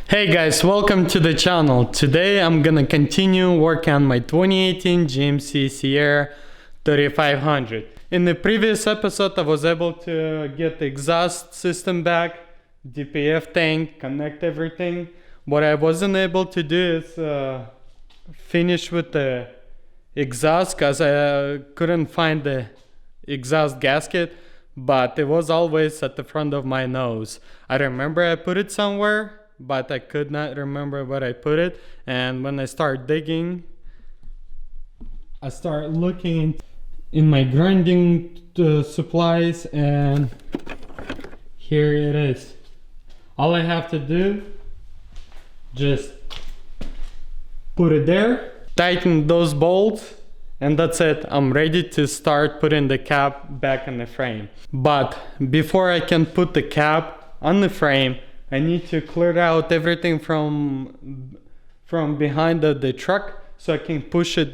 Hey guys, welcome to the channel. Today I'm gonna continue working on my 2018 GMC Sierra 3500. In the previous episode I was able to get the exhaust system back, DPF tank, connect everything. What I wasn't able to do is finish with the exhaust because I couldn't find the exhaust gasket, but it was always at the front of my nose. I remember I put it somewhere, but I could not remember where I put it. And when I start digging, I start looking in my grinding supplies, and here it is. All I have to do, just put it there, tighten those bolts, and that's it. I'm ready to start putting the cap back on the frame. But before I can put the cap on the frame, I need to clear out everything from behind the truck so I can push it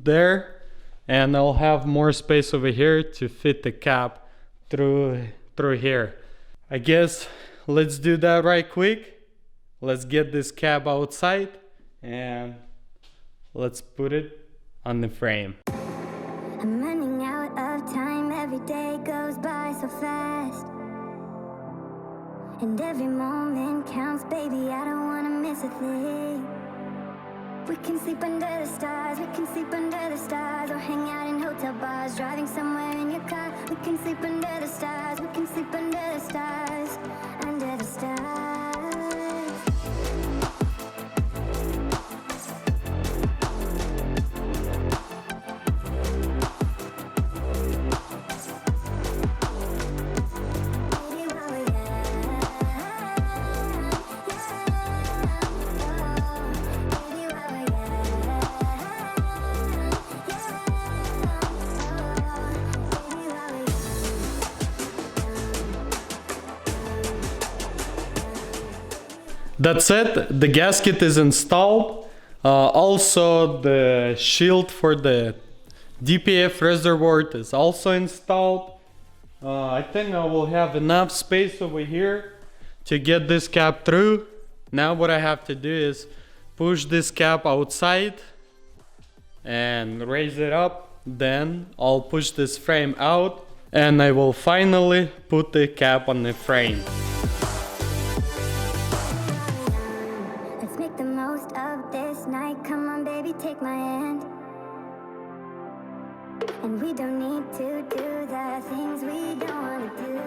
there, and I'll have more space over here to fit the cap through here. I guess let's do that right quick. Let's get this cap outside and let's put it on the frame. I'm running out of time, every day goes by so fast, and every moment counts, baby, I don't wanna miss a thing. We can sleep under the stars, we can sleep under the stars, or hang out in hotel bars, driving somewhere in your car. We can sleep under the stars, we can sleep under the stars, under the stars. That's it, the gasket is installed. Also the shield for the DPF reservoir is also installed. I think I will have enough space over here to get this cap through. Now what I have to do is push this cap outside and raise it up. Then I'll push this frame out and I will finally put the cap on the frame. Make the most of this night, come on baby, take my hand. And we don't need to do the things we don't want to do.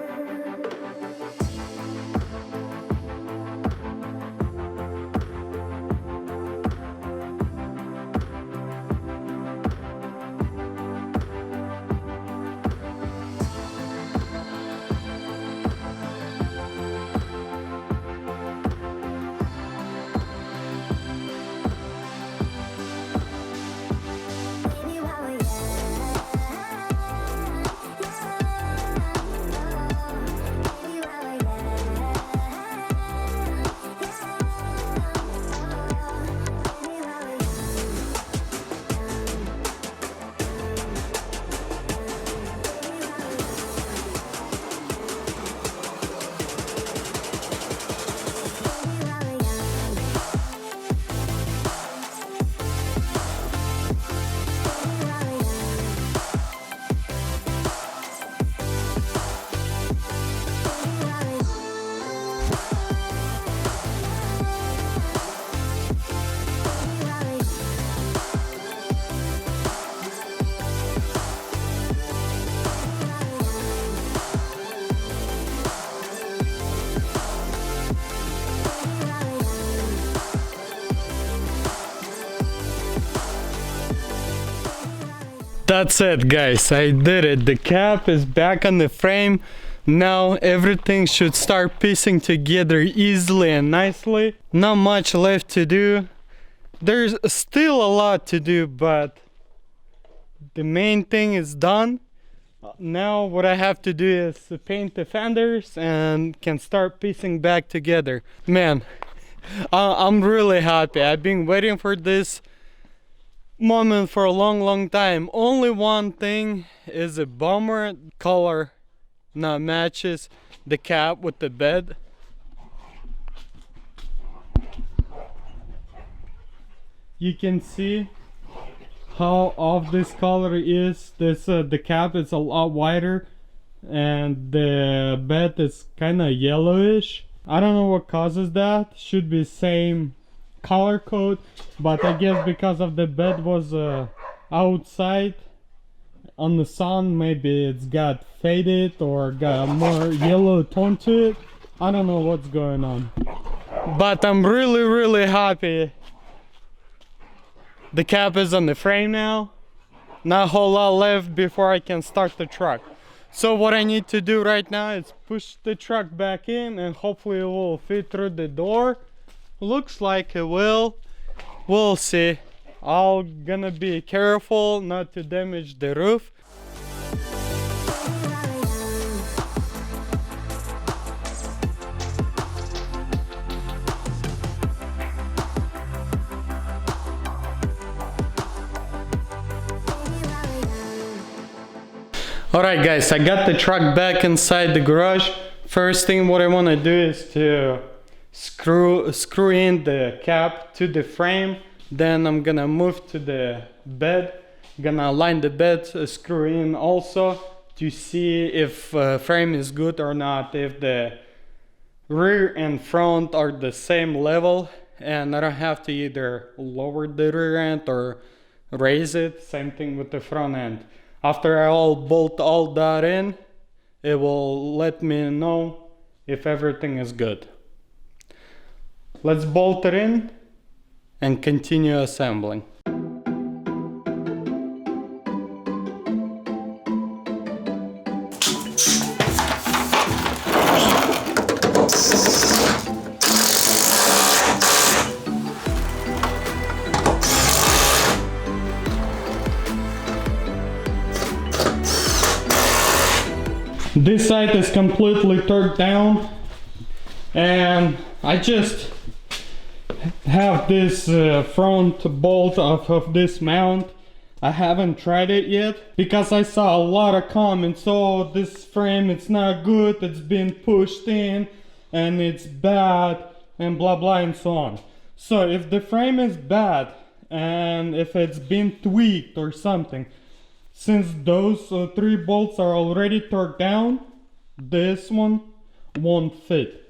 That's it guys, I did it. The cap is back on the frame. Now everything should start piecing together easily and nicely. Not much left to do. There's still a lot to do, but the main thing is done. Now what I have to do is paint the fenders and can start piecing back together. Man, I'm really happy. I've been waiting for this moment for a long time. Only one thing is a bummer, color not matches the cap with the bed. you can see how off this color is. This the cap is a lot wider and the bed is kind of yellowish. I don't know what causes that. Should be same color code, but I guess because of the bed was outside on the sun, maybe it's got faded or got a more yellow tone to it. I don't know what's going on, but I'm really happy the cap is on the frame now. Not a whole lot left before I can start the truck. So what I need to do right now is push the truck back in and hopefully it will fit through the door. Looks like it will. We'll see. I'm gonna be careful not to damage the roof. Alright guys, I got the truck back inside the garage. First thing what I want to do is to screw in the cap to the frame. Then I'm gonna move to the bed. Gonna align the bed, screw in also to see if frame is good or not, if the rear and front are the same level, and I don't have to either lower the rear end or raise it. Same thing with the front end. After I bolt all that in, it will let me know if everything is good. Let's bolt it in and continue assembling. This side is completely torqued down, and I just have this front bolt of this mount. I haven't tried it yet because I saw a lot of comments. Oh, this frame, it's not good, it's been pushed in and it's bad and blah blah and so on. So if the frame is bad and if it's been tweaked or something, since those 3 bolts are already torqued down, this one won't fit.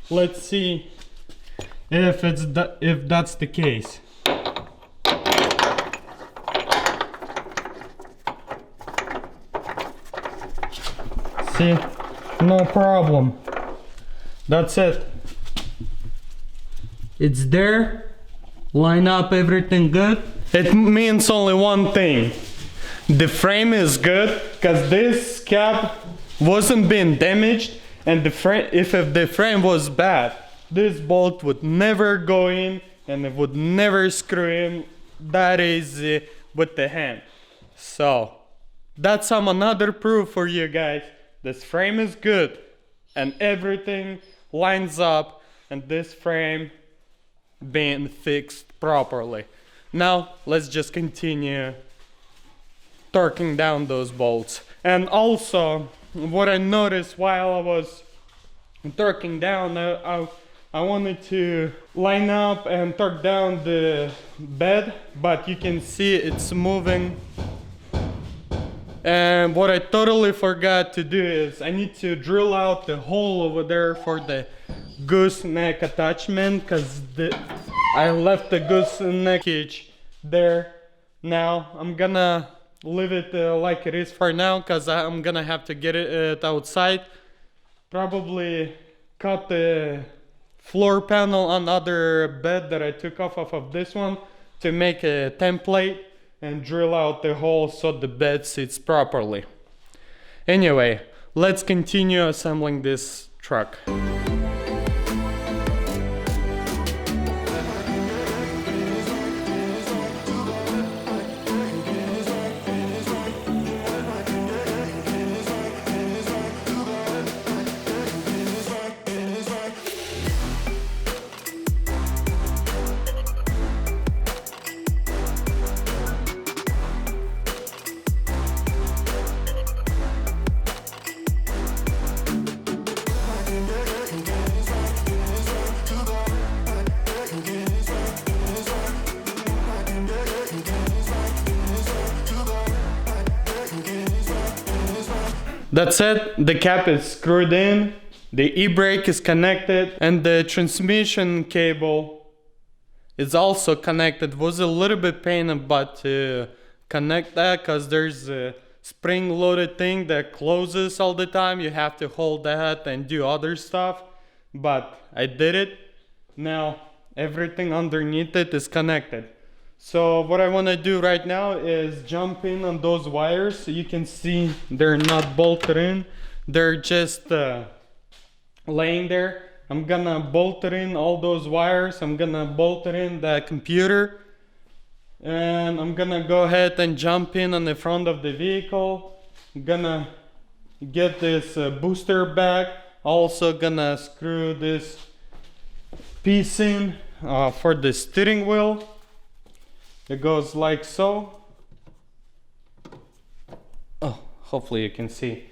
Let's see if that's the case. See, no problem. That's it. It's there. Line up everything good. It means only one thing. The frame is good, because this cap wasn't being damaged, and if the frame was bad, this bolt would never go in and it would never screw in that easy with the hand. So that's another proof for you guys. This frame is good and everything lines up, and this frame being fixed properly. Now let's just continue torquing down those bolts. And also what I noticed while I was torquing down, I wanted to line up and torque down the bed, but you can see it's moving. And what I totally forgot to do is I need to drill out the hole over there for the gooseneck attachment, because I left the gooseneck hitch there. Now I'm gonna leave it like it is for now, because I'm gonna have to get it outside. Probably cut the floor panel on other bed that I took off of this one to make a template and drill out the hole so the bed sits properly. Anyway, let's continue assembling this truck. That's it. The cap is screwed in, the e-brake is connected, and the transmission cable is also connected. It was a little bit pain in the butt to connect that because there's a spring-loaded thing that closes all the time. You have to hold that and do other stuff, but I did it. Now everything underneath it is connected. So what I want to do right now is jump in on those wires. So you can see they're not bolted in, they're just laying there. I'm gonna bolt it in all those wires. I'm gonna bolt it in the computer, and I'm gonna go ahead and jump in on the front of the vehicle. I'm gonna get this booster back. Also gonna screw this piece in for the steering wheel. It goes like so. Oh, hopefully you can see.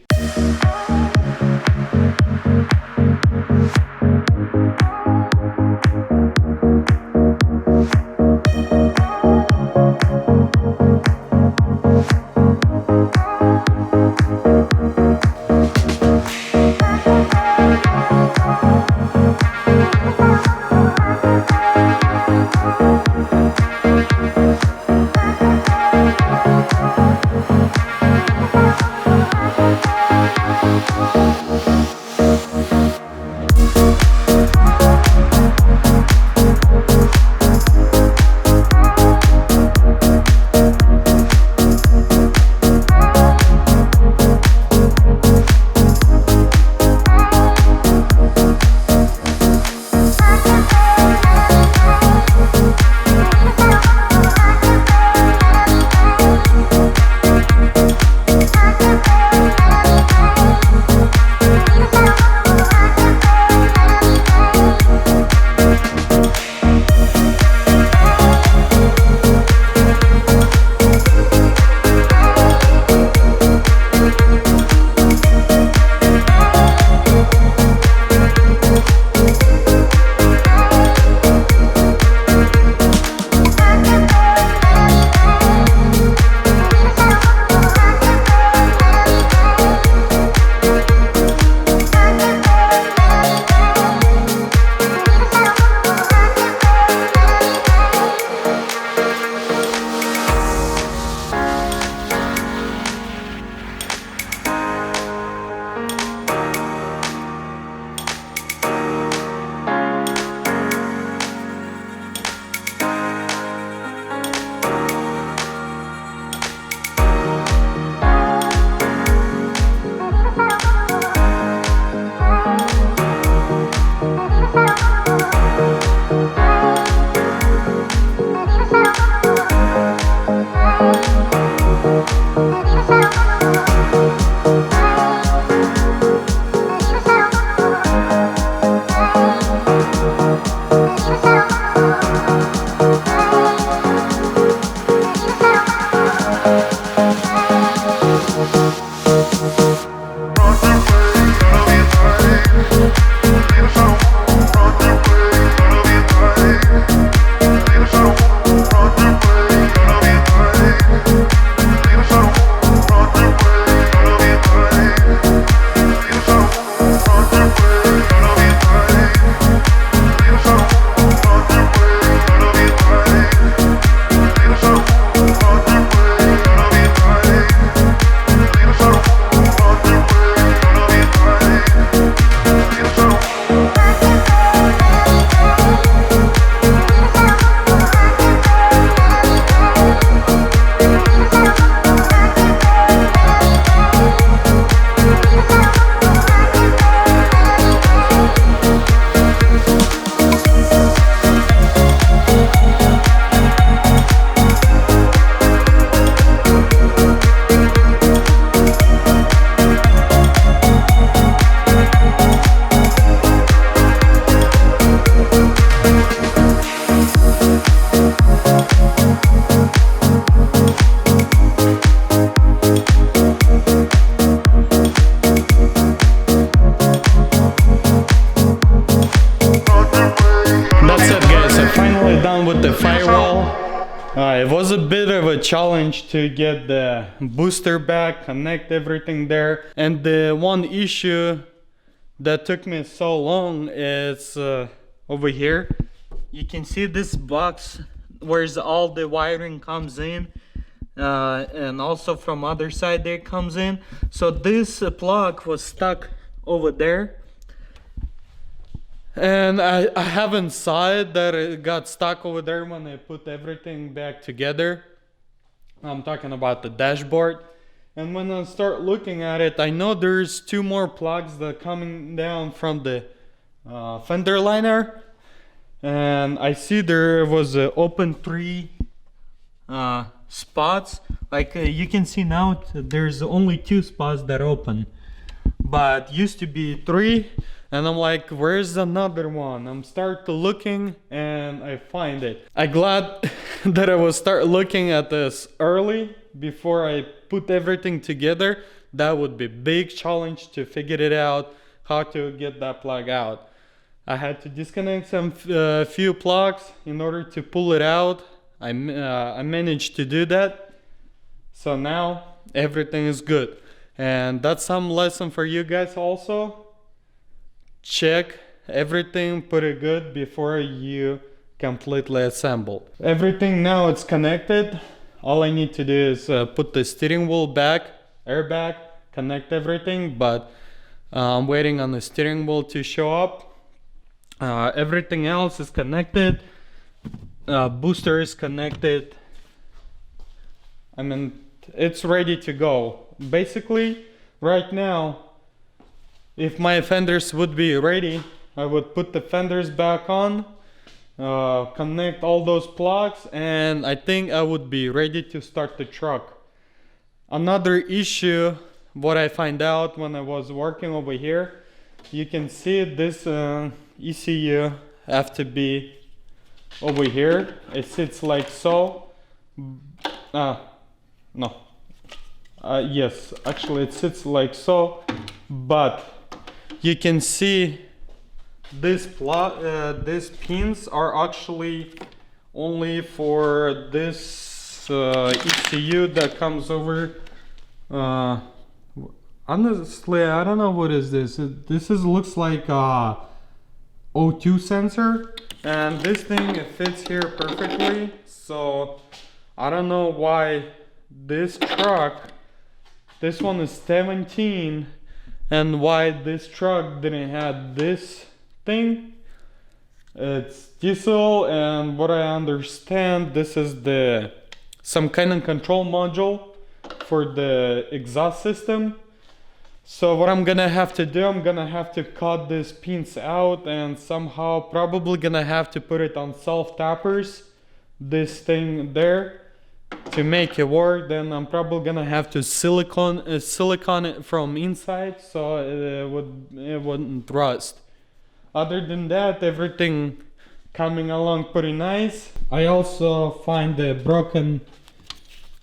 It was a bit of a challenge to get the booster back, connect everything there. And the one issue that took me so long is over here. You can see this box where all the wiring comes in, and also from other side there comes in. So this plug was stuck over there. And I haven't saw it that it got stuck over there when I put everything back together. I'm talking about the dashboard. And when I start looking at it, I know there's 2 more plugs that are coming down from the fender liner. And I see there was open 3 spots. Like you can see now, there's only 2 spots that open. But used to be 3. And I'm like, where's another one? I'm start looking and I find it. I'm glad that I will start looking at this early before I put everything together. That would be a big challenge to figure it out, how to get that plug out. I had to disconnect some few plugs in order to pull it out. I managed to do that. So now everything is good. And that's some lesson for you guys also. Check everything, put it good before you completely assemble. Everything now it's connected. All I need to do is put the steering wheel back, airbag, connect everything, but I'm waiting on the steering wheel to show up. Everything else is connected. Booster is connected. I mean, it's ready to go. Basically, right now, if my fenders would be ready, I would put the fenders back on, connect all those plugs, and I think I would be ready to start the truck. Another issue, what I find out when I was working over here, you can see this ECU have to be over here. It sits like so. Yes, actually it sits like so, but you can see these pins are actually only for this ECU that comes over. Honestly, I don't know what is this. This looks like a O2 sensor, and this thing it fits here perfectly. So I don't know why this truck, this one is 17. And why this truck didn't have this thing. It's diesel, and what I understand, this is some kind of control module for the exhaust system. So what I'm gonna have to do, I'm gonna have to cut these pins out and somehow probably gonna have to put it on self-tappers, this thing there, to make it work. Then I'm probably gonna have to silicone it from inside so it wouldn't rust. Other than that, everything coming along pretty nice. I also find the broken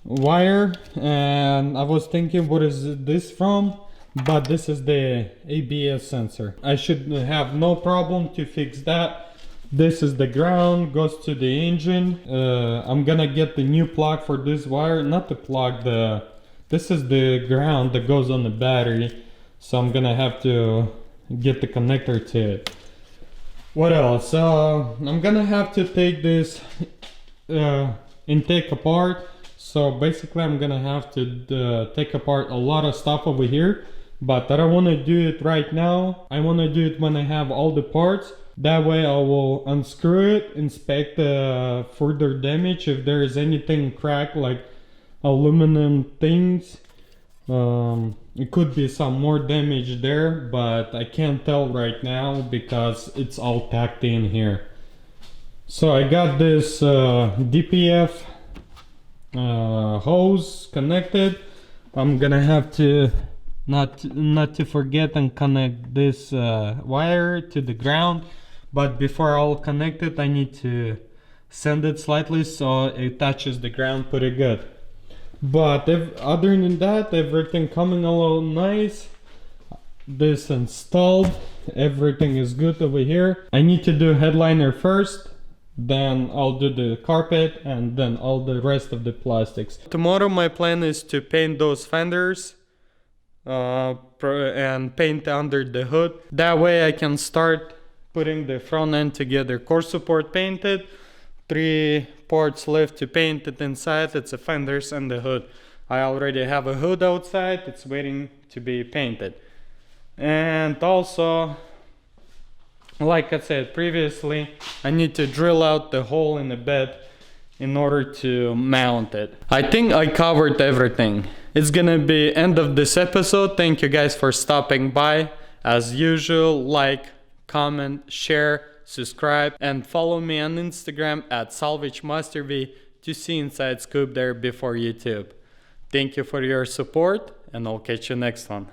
wire, and I was thinking, what is this from? But this is the ABS sensor. I should have no problem to fix that. This is the ground, goes to the engine. I'm gonna get the new plug for this wire, not the plug, this is the ground that goes on the battery. So I'm gonna have to get the connector to it. What else? I'm gonna have to take this intake apart. So basically I'm gonna have to take apart a lot of stuff over here, but I don't wanna do it right now. I wanna do it when I have all the parts. That way I will unscrew it, inspect further damage if there is anything cracked, like aluminum things. It could be some more damage there, but I can't tell right now because it's all packed in here. So I got this DPF hose connected. I'm gonna have to not to forget and connect this wire to the ground. But before I'll connect it, I need to sand it slightly so it touches the ground pretty good. But other than that, everything coming along nice. This installed, everything is good over here. I need to do headliner first, then I'll do the carpet, and then all the rest of the plastics. Tomorrow my plan is to paint those fenders and paint under the hood. That way I can start putting the front end together. Core support painted, 3 parts left to paint it inside. It's the fenders and the hood. I already have a hood outside, it's waiting to be painted. And also, like I said previously, I need to drill out the hole in the bed in order to mount it. I think I covered everything. It's gonna be end of this episode. Thank you guys for stopping by. As usual, like, comment, share, subscribe, and follow me on Instagram at Salvagemasterv to see inside scoop there before YouTube. Thank you for your support, and I'll catch you next one.